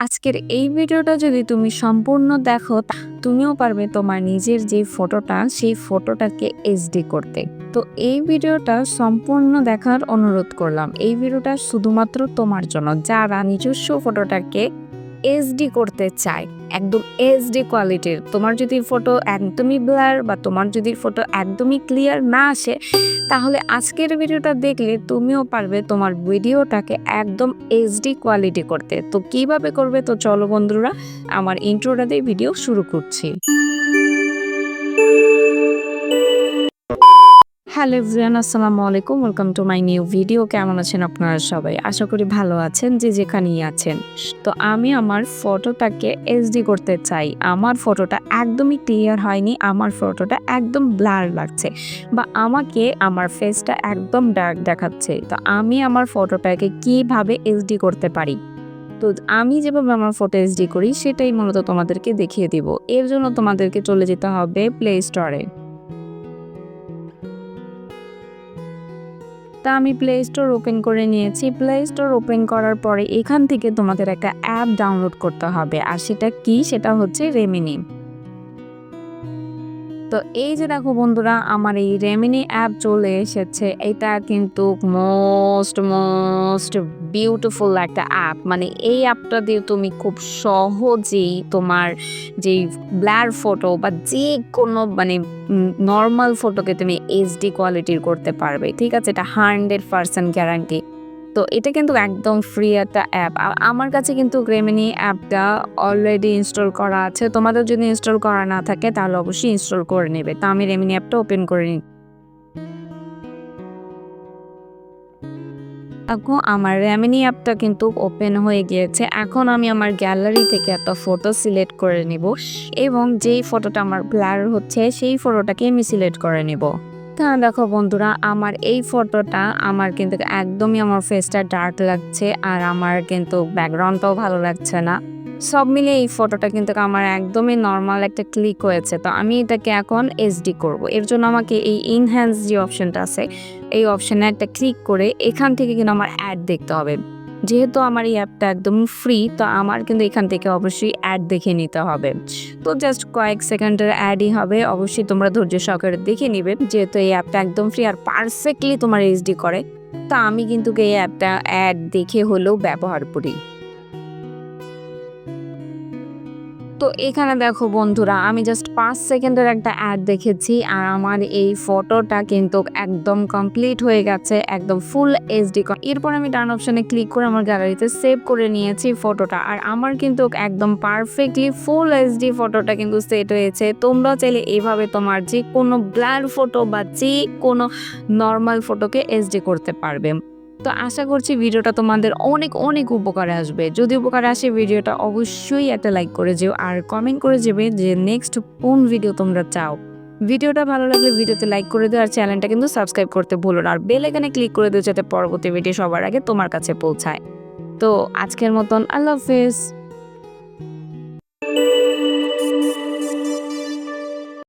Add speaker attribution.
Speaker 1: আজকের এই ভিডিওটা যদি তুমি সম্পূর্ণ দেখো তুমিও পারবে তোমার নিজের যে ফটোটা সেই ফটোটাকে এইচডি করতে। তো এই ভিডিওটা সম্পূর্ণ দেখার অনুরোধ করলাম। এই ভিডিওটা শুধুমাত্র তোমার জন্য যারা নিজস্ব ফটোটাকে এইচডি করতে চায়, একদম এইচডি কোয়ালিটির। তোমার যদি ফটো একদমই ব্লার বা তোমার যদি ফটো একদমই ক্লিয়ার না আসে, তাহলে আজকের ভিডিওটা দেখলে তুমিও পারবে তোমার ভিডিওটাকে একদম এইচডি কোয়ালিটি করতে। তো কিভাবে করবে, তো চলো বন্ধুরা আমার ইন্ট্রোটা দিয়ে ভিডিও শুরু করছি। হ্যালো এভরিওয়ান, আসসালামু আলাইকুম, welcome to my new video. কেমন আছেন আপনারা সবাই? আশা করি ভালো আছেন যে যেখানেই আছেন। তো আমি আমার ফটোটাকে এইচডি করতে চাই। আমার ফটোটা একদমই ক্লিয়ার হয়নি, আমার ফটোটা একদম ব্লার লাগছে বা আমাকে আমার ফেসটা একদম ডার্ক দেখাচ্ছে। তো আমি আমার ফটোটাকে কিভাবে এইচডি করতে পারি, তো আমি যেভাবে আমার ফটো এইচডি করি সেটাই মূলত তোমাদেরকে দেখিয়ে দিব। এর জন্য তোমাদেরকে চলে যেতে হবে প্লে স্টোরে। তা আমি প্লে স্টোর ওপেন করে নিয়েছি। প্লে স্টোর ওপেন করার পরে এখান থেকে তোমাদের একটা অ্যাপ ডাউনলোড করতে হবে, আর সেটা কি, সেটা হচ্ছে রেমিনি। তো এই যে দেখো বন্ধুরা, আমার এই রেমিনি অ্যাপ চলে এসেছে। এটা কিন্তু মোস্ট বিউটিফুল একটা অ্যাপ। মানে এই অ্যাপটা দিয়ে তুমি খুব সহজেই তোমার যেই ব্লার ফটো বা যে কোনো মানে নর্মাল ফটোকে তুমি এইচডি কোয়ালিটির করতে পারবে। ঠিক আছে, এটা 100% গ্যারান্টি। তো এটা কিন্তু একদম ফ্রি একটা অ্যাপ। আমার কাছে কিন্তু রেমিনি অ্যাপটা অলরেডি ইনস্টল করা আছে। তোমাদের যদি ইনস্টল করা না থাকে তাহলে অবশ্যই ইনস্টল করে নেবে। তো আমি রেমিনি অ্যাপটা ওপেন করে নিই। এখন আমার রেমিনি অ্যাপটা কিন্তু ওপেন হয়ে গিয়েছে। এখন আমি আমার গ্যালারি থেকে একটা ফটো সিলেক্ট করে নিব এবং যেই ফটোটা আমার ব্লার হচ্ছে সেই ফটোটাকে আমি সিলেক্ট করে নিব। দেখো বন্ধুরা, আমার এই ফটোটা আমার কিন্তু একদমই আমার ফেসটা ডার্ক লাগছে, আর আমার কিন্তু ব্যাকগ্রাউন্ডটাও ভালো লাগছে না। সব মিলিয়ে এই ফটোটা কিন্তু আমার একদমই নর্মাল একটা ক্লিক হয়েছে। তো আমি এটাকে এখন এইচডি করব। এর জন্য আমাকে এই ইনহ্যান্স যে অপশনটা আছে এই অপশনে একটা ক্লিক করে এখান থেকে কিন্তু আমার অ্যাড দেখতে হবে। যেহেতু আমার এই অ্যাপটা একদম ফ্রি, তো আমার কিন্তু এখান থেকে অবশ্যই অ্যাড দেখে নিতে হবে। তো জাস্ট কয়েক সেকেন্ডের অ্যাডই হবে, অবশ্যই তোমরা ধৈর্য সহকারে দেখে নিবে, যেহেতু এই অ্যাপটা একদম ফ্রি আর পারফেক্টলি তোমার এইচডি করে। তো আমি কিন্তু এই অ্যাপটা অ্যাড দেখে হলেও ব্যবহার করি। তো এখানে দেখো বন্ধুরা, আমি জাস্ট 5 সেকেন্ডের একটা অ্যাড দেখেছি আর আমার এই ফটোটা কিন্তু একদম কমপ্লিট হয়ে গেছে, একদম ফুল এইচডি। এরপর আমি ডান অপশনে ক্লিক করে আমার গ্যালারিতে সেভ করে নিয়েছি ফটোটা, আর আমার কিন্তু একদম পারফেক্টলি ফুল এইচডি ফটোটা কিন্তু সেট হয়েছে। তোমরা চাইলে এইভাবে তোমার যে কোনো ব্লার ফটো বা যে কোনো নর্মাল ফটোকে এইচডি করতে পারবে। তো আশা করছি ভিডিওটা তোমাদের অনেক অনেক উপকারে আসবে। যদি উপকারে আসে ভিডিওটা অবশ্যই একটা লাইক করে যেও, আর কমেন্ট করে যাবে যে নেক্সট কোন ভিডিও তোমরা চাও। ভিডিওটা ভালো লাগলে ভিডিওতে লাইক করে দিও, আর চ্যানেলটা কিন্তু সাবস্ক্রাইব করতে ভুলো না, আর বেল আইকনে ক্লিক করে দিও যাতে পরবর্তী ভিডিও সবার আগে তোমার কাছে পৌঁছায়। তো আজকের মতন আল্লাহ হাফেজ।